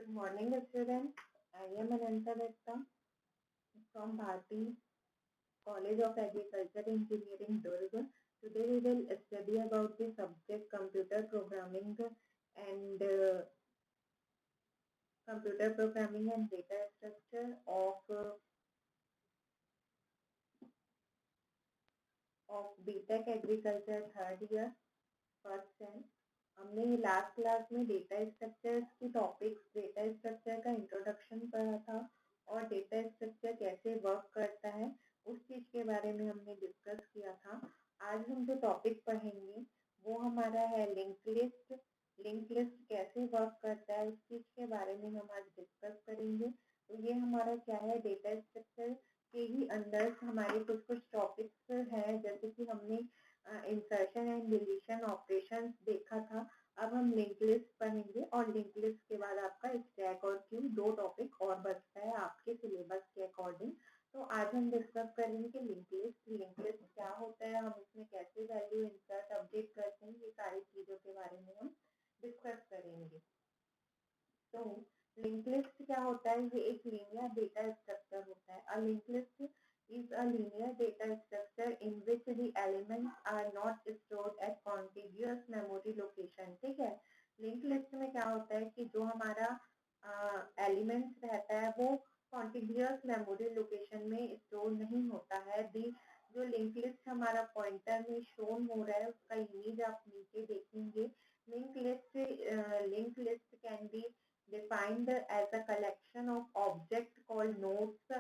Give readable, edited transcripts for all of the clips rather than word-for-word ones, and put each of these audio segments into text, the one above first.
Good morning, students. I am Ananta Dutta from Bharati College of Agriculture Engineering, Durg. Today we will study about the subject computer programming and data structure of BTech Agriculture third year first sem. हमने last class में data structures की topics data structure का introduction पढ़ा था और data structure कैसे work करता है उस चीज के बारे में हमने डिस्कस किया था। आज हम जो टॉपिक पढ़ेंगे वो हमारा है लिंक लिस्ट। लिंक लिस्ट कैसे वर्क करता है उस चीज के बारे में हम आज डिस्कस करेंगे। तो ये हमारा क्या है, डेटा स्ट्रक्चर के ही अंदर हमारे कुछ कुछ टॉपिक्स हैं, जैसे कि हमने इंसर्शन एंड डिलीशन ऑपरेशन देखा था। अब हम लिंक लिस्ट पढ़ेंगे और लिंक लिस्ट के बाद आपका स्टैक और क्यू दो टॉपिक और बचता है आपके सिलेबस के अकॉर्डिंग। तो आज हम डिस्कस करेंगे कि लिंक लिस्ट क्या होता है, हम इसमें कैसे वैल्यू इंसर्ट अपडेट करते हैं, ये सारी चीजों के बारे में हम डिस्कस करेंगे। तो लिंक लिस्ट क्या होता है, ये एक लीनियर डेटा स्ट्रक्चर होता है। अ link list is a linear data structure in which the elements are not stored at contiguous memory location। ठीक है, लिंक लिस्ट में क्या होता है कि जो हमारा एलिमेंट्स रहता है वो कॉन्टिग्यूअस मेमोरी लोकेशन में स्टोर नहीं होता है। दी जो लिंक लिस्ट हमारा पॉइंटर में शोन हो रहा है उसका इमेज आप नीचे देखेंगे। Link list can be defined as a collection of objects called nodes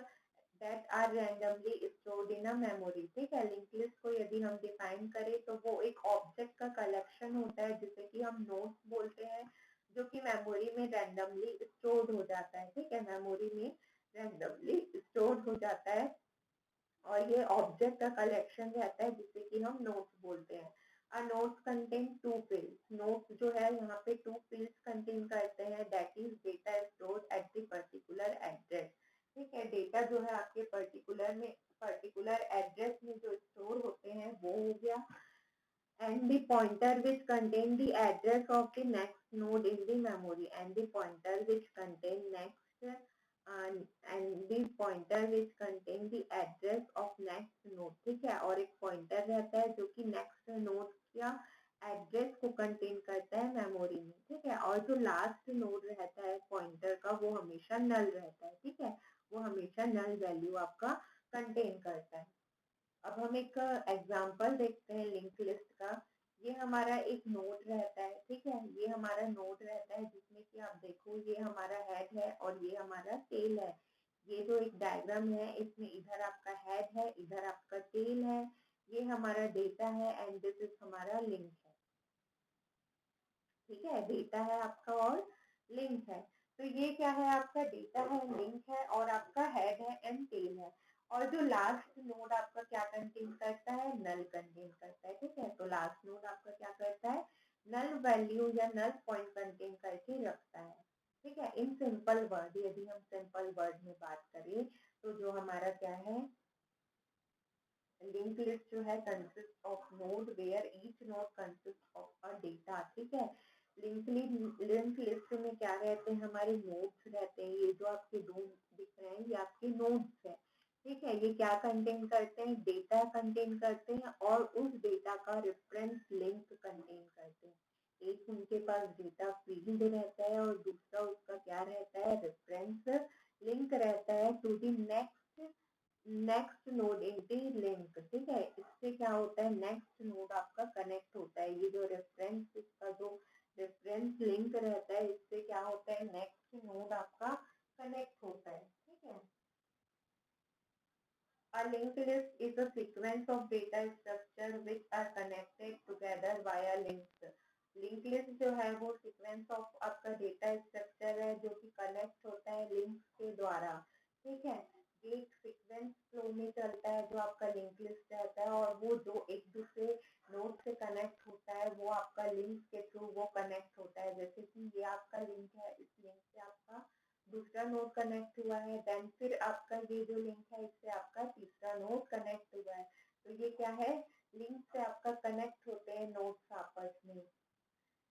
that are randomly stored in a memory। ठीक है, लिंक लिस्ट को यदि हम डिफाइन करें तो वो एक ऑब्जेक्ट का कलेक्शन होता है जिसे कि हम नोड्स बोलते हैं, जो कि मेमोरी में रैंडमली स्टोर्ड हो जाता है। ठीक है, मेमोरी में रैंडमली स्टोर्ड हो जाता है और ये ऑब्जेक्ट का कलेक्शन रहता है जिसे कि हम नोट्स बोलते हैं। अ notes contain two fields. Notes जो है यहाँ पे टू फील्ड्स कंटेन करते हैं, that is data stored at the particular address. ठीक है, डेटा जो है आपके पर्टिकुलर एड्रेस में जो स्टोर होते हैं वो हो गया। and the pointer which contain the address of the next node in the memory and the pointer which contain the pointer which contain the address of next node। ठीक है, और एक पॉइंटर रहता है जो कि नेक्स्ट नोड या address को कंटेन करता है मेमोरी में। ठीक है, और जो लास्ट नोड रहता है पॉइंटर का वो हमेशा नल रहता है। ठीक है, वो हमेशा नल वैल्यू आपका कंटेन करता है। अब हम एक एग्जांपल देखते हैं लिंक लिस्ट का। ये हमारा एक नोड रहता है। ठीक है, ये हमारा नोड रहता है जिसमें कि आप देखो ये हमारा हेड है और ये हमारा टेल है। ये जो एक डायग्राम है इसमें इधर आपका हेड है, इधर आपका टेल है, ये हमारा डेटा है एंड दिस इज हमारा लिंक है। ठीक है, डेटा है आपका और लिंक है। तो ये क्या है, आपका डेटा है, लिंक है और आपका हेड है एंड टेल है। और जो लास्ट नोड आपका क्या कंटेन करता है, नल कंटेन करता है। ठीक है, तो लास्ट नोड आपका क्या करता है, नल वैल्यू या नल पॉइंट कंटेन करके रखता है। ठीक है, इन सिंपल वर्ड, यदि हम सिंपल वर्ड में बात करें तो जो हमारा क्या है, लिंक लिस्ट जो है consist of node where each node consist of a data. ठीक है, लिंक लिस्ट में क्या रहते हैं, हमारे नोड्स रहते हैं। ये जो आपके दो दिख रहे हैं ये आपके नोड्स है। ठीक है, ये क्या कंटेन करते हैं, डेटा कंटेन करते हैं और उस डेटा का रेफरेंस लिंक कंटेन करते हैं। एक उनके पास डेटा फील्ड रहता है और दूसरा उसका क्या रहता है, रेफरेंस लिंक रहता है to the next node in the link. ठीक है, इससे क्या होता है, नेक्स्ट नोड आपका कनेक्ट होता है। ये जो रेफरेंस इसका जो रेफरेंस लिंक रहता है इससे क्या होता है, नेक्स्ट नोड आपका कनेक्ट होता है। ठीक है, a linked list is a sequence of data structure which are connected together via links। Link list जो है वो सीक्वेंस ऑफ आपका डेटा स्ट्रक्चर है जो कि कनेक्ट होता है लिंक्स के द्वारा। ठीक है, ये एक सीक्वेंस फ्लो में चलता है जो आपका लिंक लिस्ट रहता है और वो जो एक दूसरे नोड से कनेक्ट होता है वो आपका लिंक के थ्रू वो कनेक्ट होता है। जैसे कि ये आपका लिंक है, इस लिंक से आपका दूसरा नोड कनेक्ट हुआ है, देन फिर आपका ये जो लिंक है इससे आपका तीसरा नोड कनेक्ट हुआ है। तो ये क्या है, लिंक से आपका कनेक्ट होते हैं नोड्स आपस में।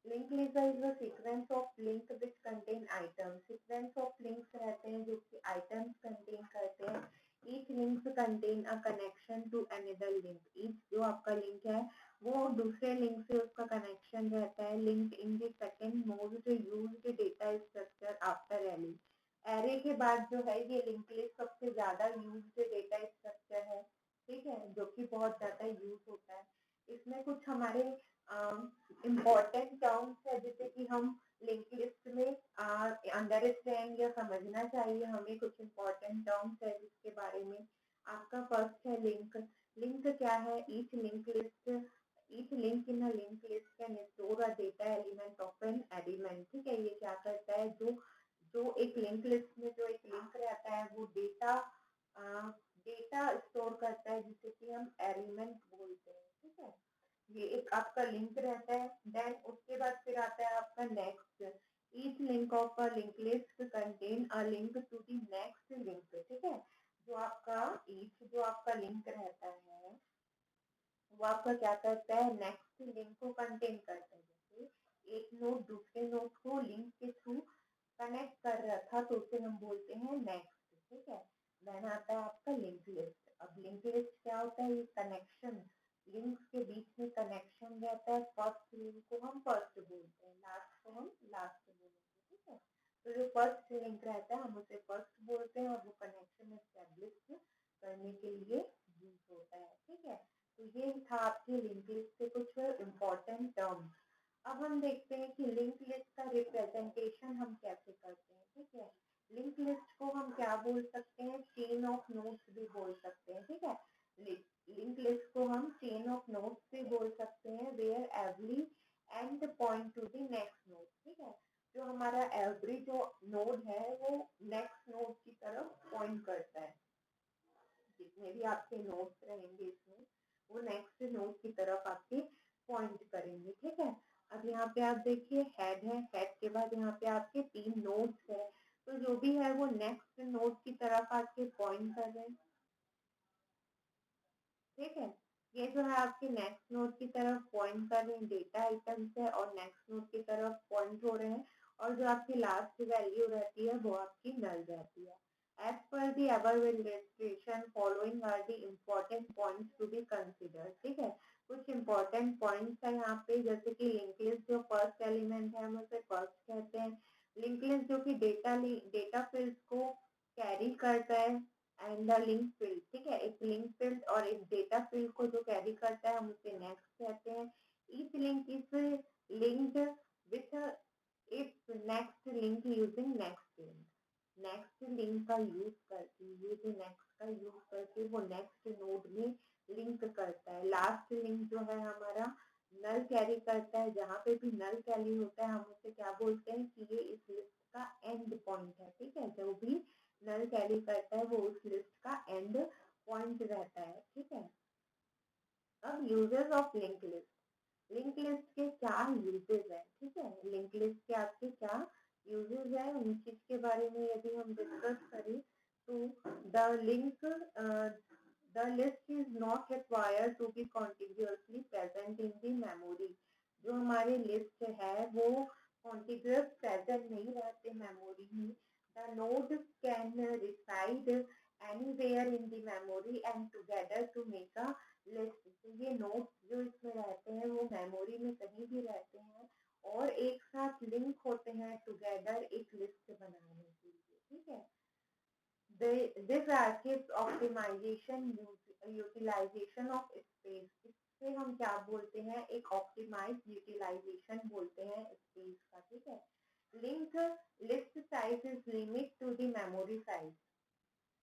Link list is a sequence of link which contain items, sequence of links रहते हैं जो कि आइटम्स कंटेन करते हैं। Each links contain a connection to another link, each जो आपका लिंक है वो दूसरे लिंक से उसका कनेक्शन रहता है। Link in the second most used data structure after array, array के बाद जो है ये लिंक लिस्ट सबसे ज्यादा यूज्ड डेटा स्ट्रक्चर है, ठीक है, जो कि बहुत ज्यादा यूज होता है। इसमें कुछ हमारे इम्पोर्टेंट टर्म्स है जैसे कि हम लिंक लिस्ट में अंडरस्टैंड या समझना चाहिए हमें कुछ इम्पोर्टेंट टर्म्स है जिसके बारे में। आपका फर्स्ट है लिंक। लिंक क्या है? Each link list, each link in a link list can store a data element of an element, ठीक है। ये क्या करता है, जो जो एक लिंक लिस्ट में जो एक लिंक रहता है वो डेटा डेटा स्टोर करता है जिसे कि हम एलिमेंट बोलते हैं, ठीक है। ये एक आपका लिंक रहता है। देन उसके बाद फिर आता है आपका next. Each link of a link list contain a link to the next link, ठीक है। जो आपका ईच जो आपका लिंक रहता है वो आपका क्या करता है, नेक्स्ट लिंक को कंटेन करता है। जैसे एक नोड दूसरे नोड को लिंक के थ्रू कनेक्ट कर रहा था तो उसे हम बोलते हैं नेक्स्ट, ठीक है। देन आता है आपका लिंक लिस्ट। अब लिंक लिस्ट क्या होता है, ये कनेक्शन, लिंक्स के बीच में कनेक्शन रहता है। फर्स्ट लिंक को हम फर्स्ट बोलते हैं, लास्ट को हम लास्ट बोलेंगे, ठीक है। तो जो फर्स्ट लिंक रहता है हम उसे फर्स्ट बोलते हैं और वो कनेक्शन एस्टेब्लिश करने के लिए यूज होता है, ठीक है। तो ये था आपके लिंक लिस्ट के कुछ इम्पोर्टेंट टर्म्स। अब हम देखते हैं कि लिंक लिस्ट का रिप्रेजेंटेशन हम कैसे करते हैं, ठीक है। लिंक लिस्ट को हम क्या बोल सकते हैं, चेन ऑफ नोड्स भी बोल सकते हैं, ठीक है। लिंक लिस्ट को हम चेन ऑफ नोड्स भी बोल सकते हैं, where every end point to the next node, ठीक है। जो हमारा एवरी जो नोड है वो नेक्स्ट नोड की तरफ पॉइंट करता है। जितने भी आपके नोट्स रहेंगे इसमें वो नेक्स्ट नोड की तरफ आपके पॉइंट करेंगे, ठीक है। अब यहाँ पे आप देखिए हेड है, हेड के बाद यहाँ पे आपके 3 नोड्स है, तो जो भी है वो नेक्स्ट नोड की तरफ आपके पॉइंट कर रहे हैं, ठीक है। ये जो है आपके नेक्स्ट नोड की तरफ पॉइंट कर रहे हैं, डेटा आइटम्स है और नेक्स्ट नोड की तरफ पॉइंट हो रहे हैं। और जो आपकी लास्ट वैल्यू रहती है वो आपकी नल रहती है। As per the above illustration, following are the important points to be considered, ठीक है। कुछ important points है यहाँ पे, जैसे कि लिंक लिस्ट जो फर्स्ट एलिमेंट है हम उसे फर्स्ट कहते हैं। लिंक लिस्ट जो कि डेटा फील्ड्स को कैरी करता है एंड द लिंक फील्ड, ठीक है। एक लिंक फील्ड और एक डेटा फील्ड को जो कैरी करता है हम उसे नेक्स्ट कहते हैं। Each link is linked with its next link using next link, next link का यूज करके, ये जो नेक्स्ट का यूज करके वो नेक्स्ट नोड में लिंक करता है। लास्ट लिंक जो है हमारा नल कैरी करता है, जहाँ पे भी नल कैरी होता है हम उसे क्या बोलते हैं कि ये इस लिस्ट का एंड पॉइंट है, ठीक है। जो भी नल कैरी करता है वो उस लिस्ट का एंड पॉइंट रहता है, ठीक है। अब uses of link list, link list के क्या यूजेस है, ठीक है। लिंक लिस्ट के आपके क्या यूजेस है, उन चीज के बारे में यदि हम डिस्कस करें तो the link the list is not required to be continuously present in the memory. जो हमारे लिस्ट है वो कॉन्टिन्यूअस प्रेजेंट नहीं रहते मेमोरी में। The node can reside anywhere in the memory and together to make a list. तो ये notes जो इसमें रहते हैं वो मेमोरी में कहीं भी रहते हैं और एक साथ लिंक होते हैं टुगेदर एक लिस्ट बनाने के लिए, ठीक है। This achieves optimization utilization of space, इससे हम क्या बोलते हैं, एक ऑप्टिमाइज यूटिलाइजेशन बोलते हैं स्पेस का, ठीक है। Link list size is limit to the memory size,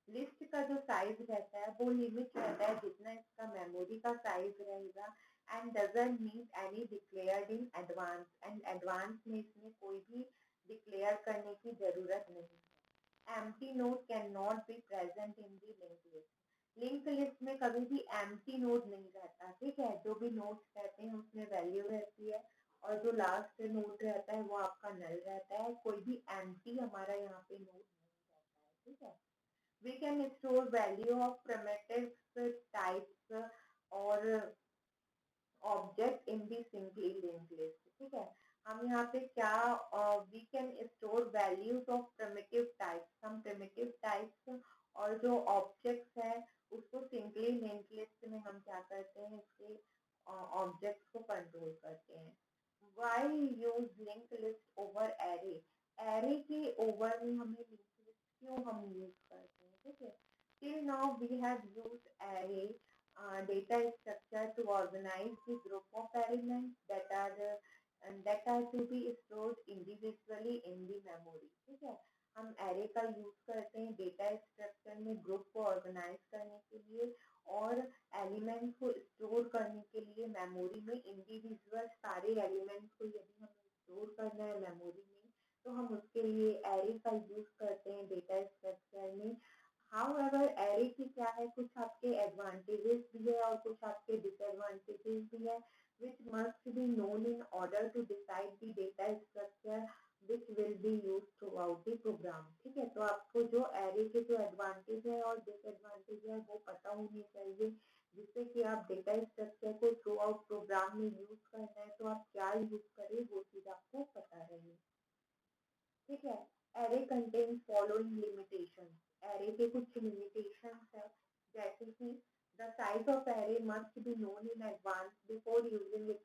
list का जो साइज रहता है वो लिमिट रहता है जितना इसका मेमोरी का साइज रहेगा। And doesn't need any declared in advance, and advance में इसमें कोई भी डिक्लेयर करने की जरूरत नहीं है। Empty node can not be present in the link list, link list में कभी भी एम्प्टी नोड नहीं रहता, ठीक है। जो भी नोड्स रहते हैं उसमें वैल्यू रहती है और जो लास्ट नोड रहता है वो आपका नल रहता है, कोई भी एम्प्टी हमारा यहाँ पे नोड नहीं रहता है, ठीक है। We can store value of primitives types और object in the simply link list, ठीक है। हम यहाँ पे क्या we can store values of primitive types, हम प्रिमिटिव टाइप्स और जो ऑब्जेक्ट्स है उसको सिंपली लिंक लिस्ट में हम क्या करते हैं, इसके ऑब्जेक्ट्स को कंट्रोल करते हैं। Why use link list over array, array के ओवर में हमें लिंक लिस्ट क्यों हम यूज करते हैं, ठीक है। Till now we have used array data structure to organize the group of elements that are to be stored individually in the memory, ठीक है। हम एरे का यूज करते हैं डेटा स्ट्रक्चर में ग्रुप को ऑर्गेनाइज करने के लिए और एलिमेंट को स्टोर करने के लिए मेमोरी में, इंडिविजुअल सारे एलिमेंट्स को यदि हमें स्टोर करना है मेमोरी में तो हम उसके लिए एरे का यूज करते हैं डेटा स्ट्रक्चर में। हाउएवर एरे की क्या है, कुछ आपके एडवांटेजेस भी है और कुछ आपके डिसएडवांटेजेस भी है which must be known in order to decide the data structure which will be used throughout the program, ठीक है। तो आपको जो एरे के जो एडवांटेज है और डिसएडवांटेज है वो पता होनी चाहिए, जिससे कि आप डेटा स्ट्रक्चर को थ्रू आउट प्रोग्राम में यूज करना है तो आप क्या यूज करें वो चीज आपको पता रहे, ठीक है। Array contains following limitation, array के कुछ लिमिटेशंस है, जैसे कि the size of array must be known in advance before using it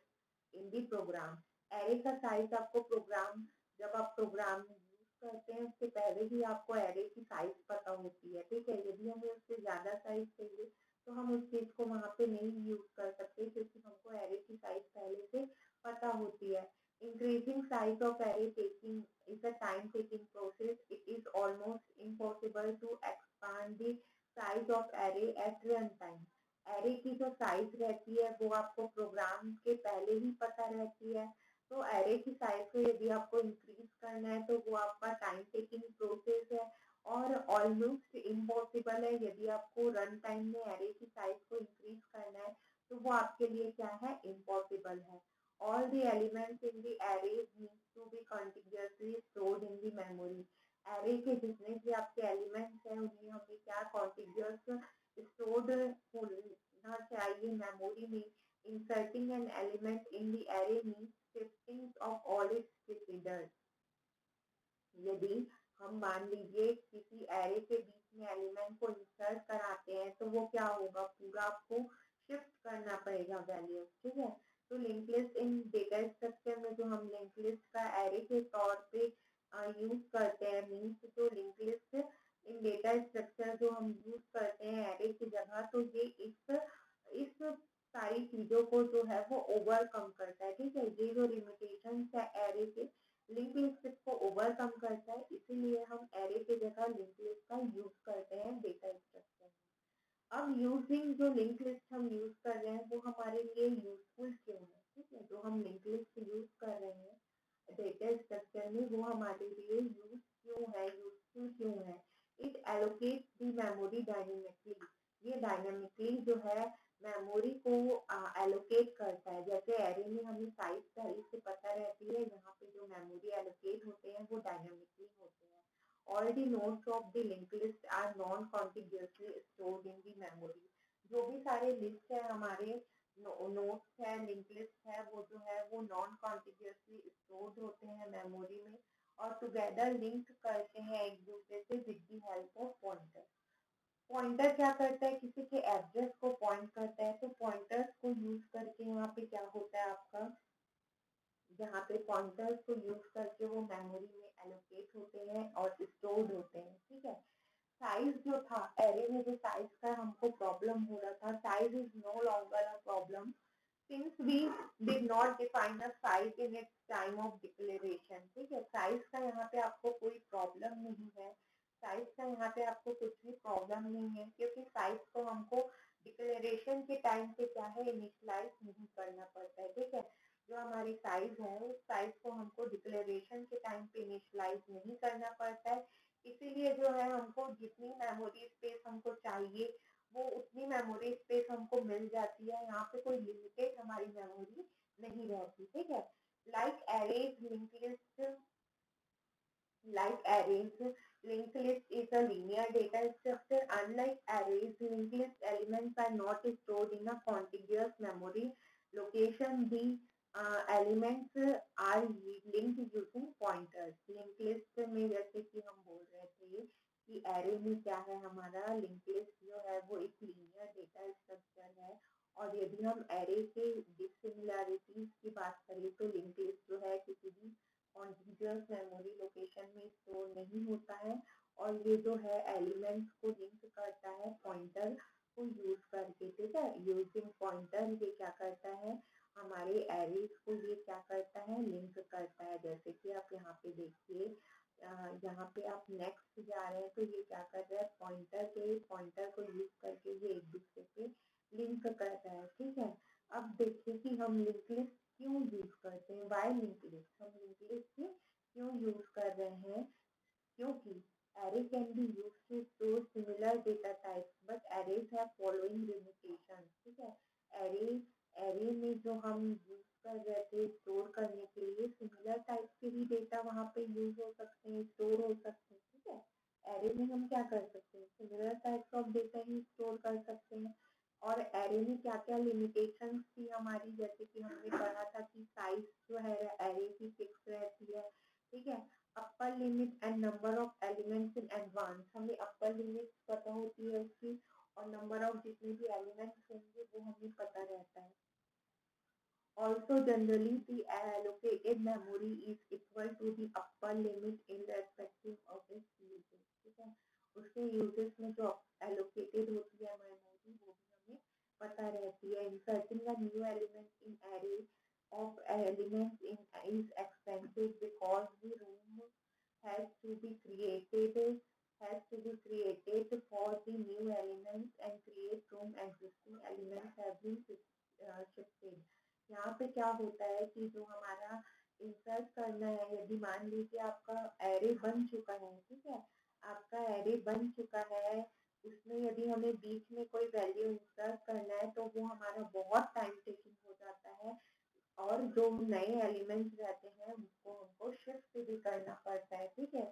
in the program. Array का साइज आपको प्रोग्राम, जब आप प्रोग्राम यूज करते हैं उससे पहले ही आपको एरे की साइज पता होती है, ठीक है। यदि हमें उससे ज्यादा साइज चाहिए तो हम उस चीज को वहां पे नहीं यूज कर सकते क्योंकि हमको एरे की साइज पहले से पता होती है। Increasing size of array taking is a time-taking process. It is almost impossible to expand the size of array at runtime. Array की जो साइज रहती है वो आपको प्रोग्राम के पहले ही पता रहती है, तो array की साइज को यदि आपको इंक्रीज करना है तो वो आपका टाइम टेकिंग प्रोसेस है और ऑलमोस्ट इम्पॉसिबल है। यदि आपको रन टाइम में array की साइज को इंक्रीज करना है तो वो आपके लिए क्या है, इम्पॉसिबल है। All the elements in the array needs to be contiguously stored in the memory. Array के जितने भी आपके elements हैं उन्हें हमें क्या contiguous stored होना चाहिए memory में। Inserting an element in the array means shifting of all its preceders. यदि हम मान लीजिए किसी एरे के बीच में एलिमेंट को इंसर्ट कराते हैं तो वो क्या होगा, पूरा आपको शिफ्ट करना पड़ेगा वैल्यूज, ठीक है। तो लिंक लिस्ट इन डेटा स्ट्रक्चर में जो हम लिंक लिस्ट का एरे के तौर पे यूज करते हैं, मीन्स जो लिंक लिस्ट इन डेटा स्ट्रक्चर जो हम यूज करते हैं एरे की जगह, तो ये इस सारी चीजों को जो है वो ओवरकम करता है, ठीक है। ये जो लिमिटेशन है एरे के, लिंक लिस्ट को ओवरकम करता है, इसीलिए हम एरे के जगह लिंक लिस्ट का यूज करते हैं डेटा स्ट्रक्चर में। अब यूजिंग जो लिंक लिस्ट हम यूज कर रहे हैं वो हमारे लिए यूजफुल क्यों है, ठीक है। जो हम लिंक लिस्ट यूज कर रहे हैं डेटा स्ट्रक्चर में वो हमारे लिए यूज क्यों है, यूजफुल क्यों है। It allocate the memory dynamically, ये डायनेमिकली जो है मेमोरी को एलोकेट करता है। जैसे एरे में हमें साइज पहले से पता रहती है, यहाँ पे जो मेमोरी एलोकेट होते हैं वो डायनेमिकली होते हैं। All the nodes of the linked list are non-contiguously stored in the memory. जो भी सारे लिस्ट है हमारे नोट्स है, लिंक लिस्ट है, वो जो है वो नॉन कॉन्टिग्यूसली स्टोर्ड होते हैं मेमोरी में और टुगेदर लिंक करते हैं एक दूसरे से with the help of pointer. Pointer क्या करता है, किसी के एड्रेस को पॉइंट करता है, तो पॉइंटर्स को यूज करके यहाँ पे क्या होता है आपका, जहाँ पे पॉइंटर्स को यूज करके वो मेमोरी में एलोकेट होते हैं और स्टोर्ड होते हैं, ठीक है। साइज जो था एरे में, जो साइज का हमको प्रॉब्लम हो रहा था, size is no longer a problem since we did not define a size in its time of declaration, ठीक है। साइज का यहाँ पे आपको कोई प्रॉब्लम नहीं है, साइज का यहाँ पे आपको कुछ भी प्रॉब्लम नहीं है क्योंकि साइज को हमको डिक्लेरेशन के टाइम पे क्या है, इनिशियलाइज नहीं करना पड़ता है, ठीक है। जो हमारी साइज है उस साइज को हमको डिक्लेरेशन के टाइम पे इनिशियलाइज नहीं करना पड़ता है, इसीलिए जो है हमको जितनी मेमोरी स्पेस हमको चाहिए वो उतनी मेमोरी स्पेस हमको मिल जाती है, यहाँ पे कोई लिमिटेड हमारी मेमोरी नहीं रहती, ठीक है। Like arrays link list, like arrays, linked list is a linear data structure. Unlike arrays, linked list elements are not stored in a contiguous memory location. The elements are linked using pointers. Link list में जैसे कि हम बोल रहे थे कि array में क्या है, हमारा लिंक लिस्ट जो है वो एक लीनियर डेटा स्ट्रक्चर है। और यदि हम एरे के डिसिमिलैरिटीज की बात करें तो लिंक लिस्ट जो है किसी भी कॉन्टिग्यूअस मेमोरी लोकेशन में स्टोर नहीं होता है। और ये जो है एलिमेंट्स को लिंक करता है पॉइंटर को यूज करके, ठीक है। यूजिंग पॉइंटर ये क्या करता है, हमारे एरेज को ये क्या करता है, लिंक करता है। जैसे कि आप यहाँ पे देखिए, यहाँ पे आप नेक्स्ट जा रहे हैं तो ये क्या कर रहा है, पॉइंटर को यूज करके ये एक दूसरे पे लिंक कर रहा है, ठीक है। अब देखिए कि हम लिंक लिस्ट क्यों यूज करते हैं, वाई लिंक लिस्ट, हम लिंक लिस्ट क्यों यूज कर रहे हैं, क्योंकि array can be used to store similar data types but arrays have following limitations, ठीक है। array array में जो हम यूज कर रहे थे स्टोर करने के लिए, सिमिलर टाइप के ही डेटा वहाँ पे यूज हो सकते हैं, स्टोर हो सकते हैं, ठीक है। array में हम क्या कर सकते हैं, similar types of data he store कर सकते हैं। और एरे में क्या क्या लिमिटेशंस थी हमारी, जैसे कि हमने पढ़ा था कि साइज जो है एरे की फिक्स रहती है, ठीक है। Upper limit and number of elements in advance, हमें अपर लिमिट पता होती है उसकी, और नंबर ऑफ जितने भी एलिमेंट्स होंगे वो हमें पता रहता है। Also, generally, the allocated memory is equal to the upper limit in respective of its uses, ठीक है। उसके यूजेस में जो allocated होती है मेमोरी वो भी हमें पता रहती है। Inserting a new element in array of elements in is expensive because the room has to be created for the new elements and create room existing elements have been shifted। यहाँ पे क्या होता है कि जो हमारा इंसर्ट करना है, यदि मान लीजिए आपका एरे बन चुका है, ठीक है, आपका एरे बन चुका है, उसमें यदि हमें बीच में कोई वैल्यू इंसर्ट करना है तो वो हमारा बहुत टाइम टेकिंग हो जाता है। और जो नए एलिमेंट्स रहते हैं उनको हमको शिफ्ट भी करना पड़ता है, ठीक है।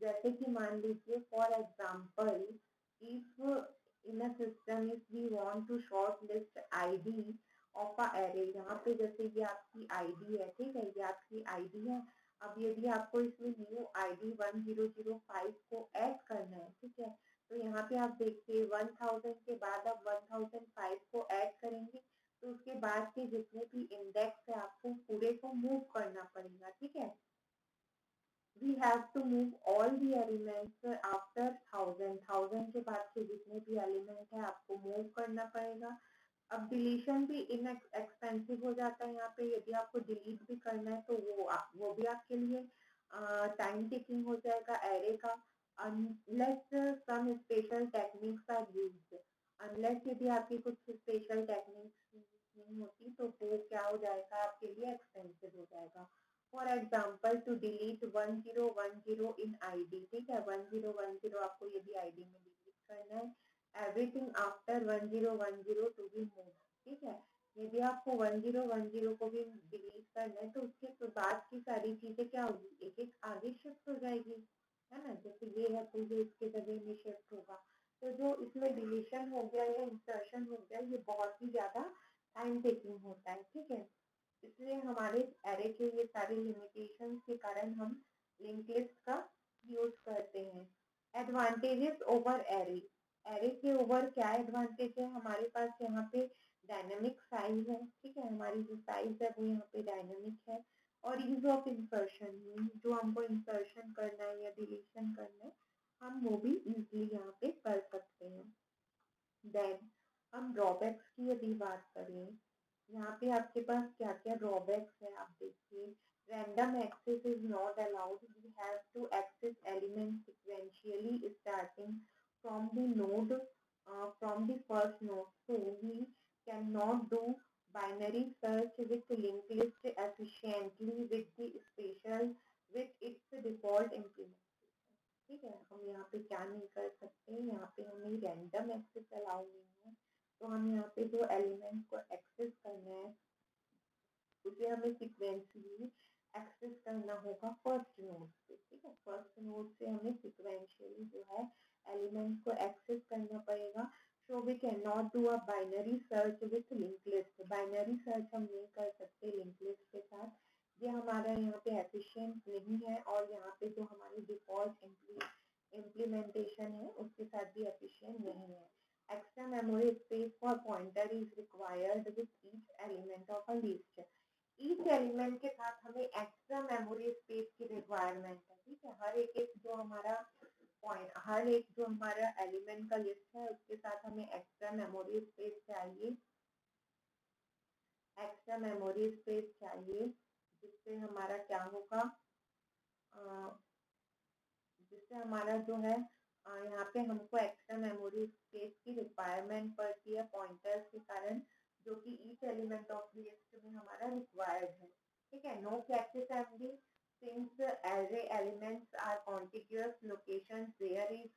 जैसे कि मान लीजिए for example, if in a system if we want to sort list ID of a array, यहाँ पे जैसे ये आपकी आईडी है, ठीक है, ये आपकी आईडी है। अब यदि आपको इसमें न्यू आईडी 1005 को ऐड करना है, ठीक है, तो यहाँ पे आप देखिए 1000 के बाद आप 1005 को ऐड करेंगे तो उसके बाद के जितने भी इंडेक्स है आपको पूरे को मूव करना पड़ेगा, ठीक है। We have to move all the elements after 1000 के बाद के जितने भी एलिमेंट है आपको मूव करना पड़ेगा। अब डिलीशन भी इन एक्सपेंसिव हो जाता है, यहाँ पे यदि आपको डिलीट भी करना है तो वो भी आपके लिए टाइम टेकिंग हो जाएगा एरे का। Unless some special techniques are used, unless यदि आपकी कुछ स्पेशल टेक्निक्स नहीं होती तो वो क्या हो जाएगा, आपके लिए एक्सपेंसिव हो जाएगा। For example to delete 1010 in ID, ठीक है, 1010 आपको यदि आईडी में डिलीट करना है, everything after 1010 to be move, ठीक है। यदि आपको 1010 को भी डिलीट करना है तो उसके बाद की सारी चीजें क्या होगी, एक एक आगे शिफ्ट हो जाएगी, है ना। जैसे ये है तो ये इसके जगह में शिफ्ट होगा। तो जो इसमें डिलीशन हो गया या इंसर्शन हो गया ये बहुत ही ज्यादा टाइम टेकिंग होता है, ठीक है। इसलिए हमारे एरे के ये सारे लिमिटेशन के कारण हम लिंक लिस्ट का यूज करते हैं। एडवांटेजेस ओवर एरे, एरे के ओवर क्या एडवांटेज है, हमारे पास यहाँ पे डायनेमिक साइज है, ठीक है, हमारी जो साइज है वो यहाँ पे डायनेमिक है। और यूज ऑफ इंसर्शन, जो हमको इंसर्शन करना है या डिलीशन करना है हम वो भी इजीली यहाँ पे कर सकते हैं। देन हम ड्रॉबैक्स की यदि बात करें, यहाँ पे आपके पास क्या क्या ड्रॉबैक्स है आप देखिए। Random access is not allowed, we have to access element sequentially starting from the node, from the first node, so we can not do binary search with link list efficiently with the special with its default implementation, ठीक है। हम यहाँ पे क्या नहीं कर सकते, यहाँ पे हमें रैंडम एक्सेस अलाउ नहीं है, तो हम यहाँ पे जो एलिमेंट को एक्सेस करना है उसे हमें सिक्वेंशियली एक्सेस करना होगा फर्स्ट नोड से, ठीक है। फर्स्ट नोड से हमें सिक्वेंशियली जो है एलिमेंट को एक्सेस करना पड़ेगा। So we cannot do a binary search with linked list. Binary search हम नहीं कर सकते linked list के साथ, ये हमारा यहाँ पे efficient नहीं है, और यहाँ पे जो हमारी default implementation है उसके साथ भी efficient नहीं है. Extra memory space for pointer is required with each element of a list. Each element के साथ हमें extra memory space की requirement है, ठीक है. हर एक जो हमारा हर एक जो हमारा एलिमेंट का लिस्ट है उसके साथ हमें एक्स्ट्रा मेमोरी स्पेस चाहिए, एक्स्ट्रा मेमोरी स्पेस चाहिए, जिससे हमारा क्या होगा, जिससे हमारा जो है यहाँ पे हमको एक्स्ट्रा मेमोरी स्पेस की रिक्वायरमेंट पड़ती है पॉइंटर्स के कारण, जो कि ईच एलिमेंट ऑफ लिस्ट में हमारा रिक्वायर्ड है, ठीक है. नो कैशेस एमडी since array elements are contiguous locations, there is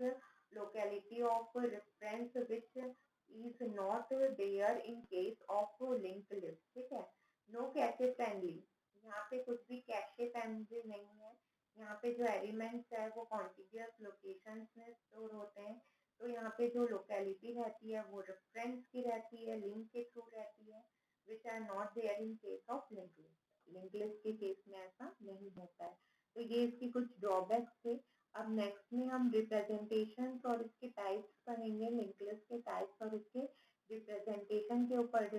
locality of reference which is not there in case of linked list, ठीक है. नो कैशे फ्रेंडली, यहाँ पे कुछ भी कैशे फ्रेंडली नहीं है. यहाँ पे जो एलिमेंट्स है वो कॉन्टिग्यूअस लोकेशंस में स्टोर होते हैं, तो यहाँ पे जो लोकेलिटी रहती है वो रेफरेंस की रहती है, लिंक के थ्रू रहती है, which are not there in case of link list. Link list के केस में ऐसा नहीं होता है. तो ये इसकी कुछ ड्रॉबैक्स थे. अब नेक्स्ट में हम रिप्रेजेंटेशन और इसके टाइप्स पढ़ेंगे, लिंक लिस्ट के टाइप्स और इसके रिप्रेजेंटेशन के ऊपर